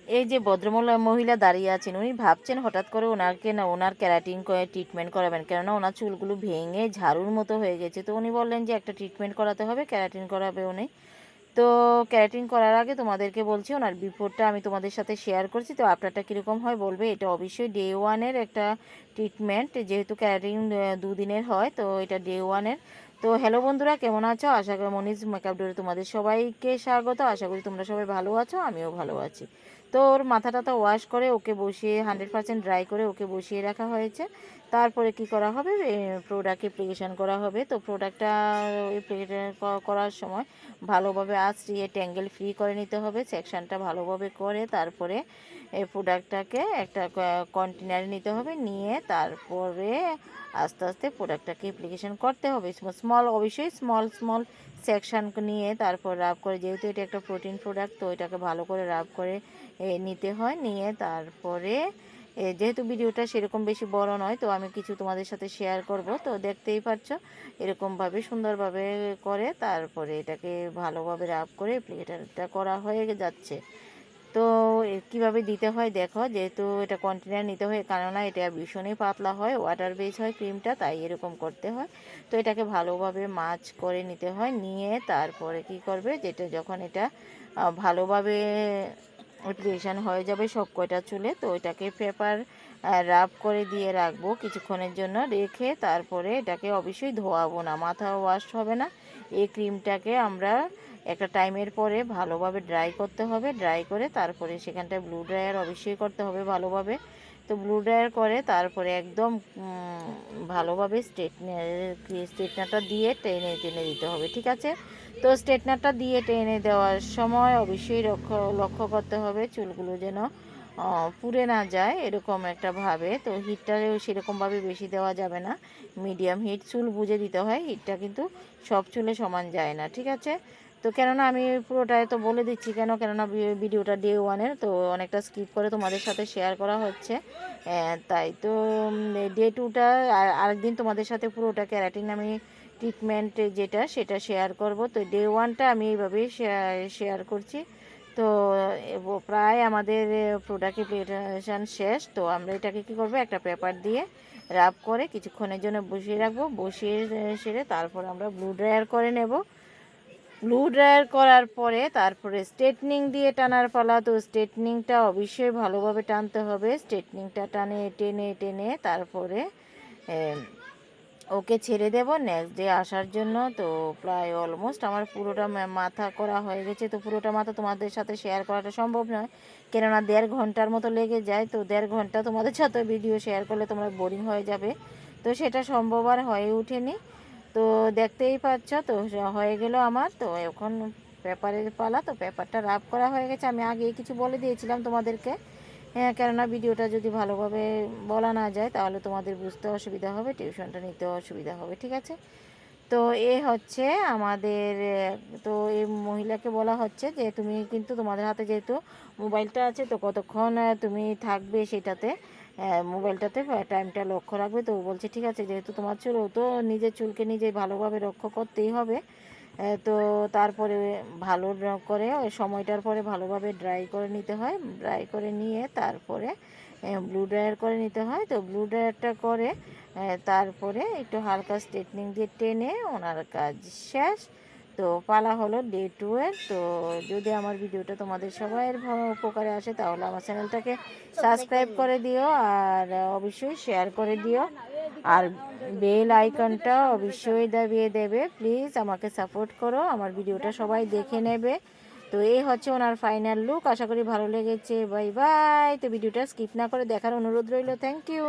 এই যে মহিলা দাঁড়িয়ে আছেন, উনি ভাবছেন হঠাৎ করে ওনাকে না ওনার ক্যারাটিন করে ট্রিটমেন্ট করাবেন, কেননা ওনার চুলগুলো ভেঙে ঝাড়ুর মতো হয়ে গেছে। তো উনি বললেন যে একটা ট্রিটমেন্ট করাতে হবে, ক্যারাটিন করাবে উনি। তো ক্যারাটিন করার আগে তোমাদেরকে বলছি ওনার বিফোরটা আমি তোমাদের সাথে শেয়ার করছি। তো আপনারটা কীরকম হয় বলবে। এটা অবশ্যই ডে ওয়ানের একটা ট্রিটমেন্ট, যেহেতু ক্যারাটিন 2 দিনের হয়, তো এটা ডে ওয়ানের। তো হ্যালো বন্ধুরা, কেমন আছো? আশা করি মনিজ মেকআপ ডোরে তোমাদের সবাইকে স্বাগত। আশা করি তোমরা সবাই ভালো আছো, আমিও ভালো আছি। তো ওর মাথাটা তো ওয়াশ করে ওকে বসিয়ে 100% ড্রাই করে ওকে বসিয়ে রাখা হয়েছে। তারপরে কি করা হবে, প্রোডাক্ট অ্যাপ্লিকেশান করা হবে। তো প্রোডাক্টটা অ্যাপ্লিকেশান করার সময় ভালোভাবে আঁচড়িয়ে ট্যাঙ্গেল ফ্রি করে নিতে হবে, সেকশানটা ভালোভাবে করে তারপরে এই প্রোডাক্টটাকে একটা কন্টেনারে নিতে হবে, নিয়ে তারপরে আস্তে আস্তে প্রোডাক্টটাকে অ্যাপ্লিকেশান করতে হবে। অবশ্যই স্মল স্মল সেকশান নিয়ে তারপর রাব করে, যেহেতু এটা একটা প্রোটিন প্রোডাক্ট, তো এটাকে ভালো করে রাব করে নিতে হয়। নিয়ে তারপরে যেহেতু ভিডিওটা সেরকম বেশি বড় নয়, তো আমি কিছু তোমাদের সাথে শেয়ার করব। তো দেখতেই পাচ্ছ এরকমভাবে সুন্দরভাবে করে তারপরে এটাকে ভালোভাবে রাব করে অ্যাপ্লিকেশনটা করা হয়ে যাচ্ছে। তো কিভাবে দিতে হয় দেখো, যেহেতু এটা কন্টেনার নিতে হয়, কেননা এটা ভীষণই পাতলা হয়, ওয়াটার বেস হয় ক্রিমটা, তাই এরকম করতে হয়। তো এটাকে ভালোভাবে মাছ করে নিতে হয়, নিয়ে তারপরে কি করবে, যেটা যখন এটা ভালোভাবে অ্যাপ্লিকেশান হয়ে যাবে সব কয়টা চুলে, তো এটাকে পেপার রাব করে দিয়ে রাখবো কিছুক্ষণের জন্য, রেখে তারপরে এটাকে অবশ্যই ধোয়াবো না, মাথা ওয়াশ হবে না। এই ক্রিমটাকে আমরা একটা টাইমের পরে ভালোভাবে ড্রাই করতে হবে, ড্রাই করে তারপরে সেখানটায় ব্লু ড্রায়ার অবশ্যই করতে হবে ভালোভাবে। তো ব্লু ড্রায়ার করে তারপরে একদম ভালোভাবে স্ট্রেটনারটা দিয়ে টেনে টেনে দিতে হবে, ঠিক আছে? তো স্ট্রেটনারটা দিয়ে টেনে দেওয়ার সময় অবশ্যই লক্ষ্য করতে হবে চুলগুলো যেন পুড়ে না যায় এরকম একটা ভাবে। তো হিটটাও সেরকমভাবে বেশি দেওয়া যাবে না, মিডিয়াম হিট, চুল বুঝে দিতে হয় হিটটা, কিন্তু সব চুলে সমান যায় না, ঠিক আছে? তো কেননা আমি পুরোটাই তো বলে দিচ্ছি কেননা ভিডিওটা ডে ওয়ানের, তো অনেকটা স্কিপ করে তোমাদের সাথে শেয়ার করা হচ্ছে। তাই তো ডে টুটা আরেকদিন তোমাদের সাথে পুরোটা ক্যারাটিন আমি ট্রিটমেন্ট যেটা সেটা শেয়ার করব। তো ডে ওয়ানটা আমি এইভাবেই শেয়ার করছি। তো প্রায় আমাদের প্রোডাক্ট অ্যাপ্লিকেশান শেষ। তো আমরা এটাকে কী করবো, একটা পেপার দিয়ে রাব করে কিছুক্ষণের জন্য বসিয়ে রাখবো, বসিয়ে সেরে তারপর আমরা ব্লু ড্রায়ার করে নেব। ব্লু ড্রায়ার করার পরে তারপরে স্ট্রেটনিং দিয়ে টানার পালা। তো স্ট্রেটনিংটা অবশ্যই ভালোভাবে টানতে হবে, স্ট্রেটনিংটা টেনে টেনে তারপরে ওকে ছেড়ে দেব নেক্সট ডে আসার জন্য। তো প্রায় অলমোস্ট আমার পুরোটা মাথা করা হয়ে গেছে। তো পুরোটা মাথা তোমাদের সাথে শেয়ার করাটা সম্ভব নয়, কেননা 1.5 ঘন্টার মতো লেগে যায়। তো 1.5 ঘন্টা তোমাদের সাথে ভিডিও শেয়ার করলে তোমরা বোরিং হয়ে যাবে, তো সেটা সম্ভব আর হয়ে ওঠেনি। তো দেখতেই পাচ্ছ, তো হয়ে গেল আমার। তো এখন পেপারের পালা। তো পেপারটা রাব করা হয়ে গেছে, আমি আগেই কিছু বলে দিয়েছিলাম তোমাদেরকে। হ্যাঁ, কেননা ভিডিওটা যদি ভালোভাবে বলা না যায় তাহলে তোমাদের বুঝতে অসুবিধা হবে, টিউশনটা নিতে অসুবিধা হবে, ঠিক আছে? তো এ হচ্ছে আমাদের। তো এই মহিলাকে বলা হচ্ছে যে তুমি কিন্তু তোমাদের হাতে যেহেতু মোবাইলটা আছে, তো কতক্ষণ তুমি থাকবে সেটাতে, মোবাইলটাতে টাইমটা লক্ষ্য রাখবে। তো বলছে ঠিক আছে, যেহেতু তোমার চুল, তো নিজের চুলকে নিজে ভালোভাবে রক্ষা করতেই হবে। তো তারপরে ভালো করে ওই সময়টার পরে ভালোভাবে ড্রাই করে নিতে হয়, ড্রাই করে নিয়ে তারপরে ব্লু ড্রায়ার করে নিতে হয়। তো ব্লু ড্রায়ারটা করে তারপরে একটু হালকা স্ট্রেটনিং দিয়ে টেনে ওনার কাজ শেষ। তো পালা হলো ডে 2 এর। তো যদি আমার ভিডিওটা তোমাদের সবাইয়ের উপকারে আসে তাহলে আমার চ্যানেলটাকে সাবস্ক্রাইব করে দিও, আর অবশ্যই শেয়ার করে দিও, আর বেল আইকনটা অবশ্যই দাবিয়ে দেবে। প্লিজ আমাকে সাপোর্ট করো, আমার ভিডিওটা সবাই দেখে নেবে। তো এই হচ্ছে ওনার ফাইনাল লুক, আশা করি ভালো লেগেছে। Bye bye. তো ভিডিওটা স্কিপ না করে দেখার অনুরোধ রইল। Thank you.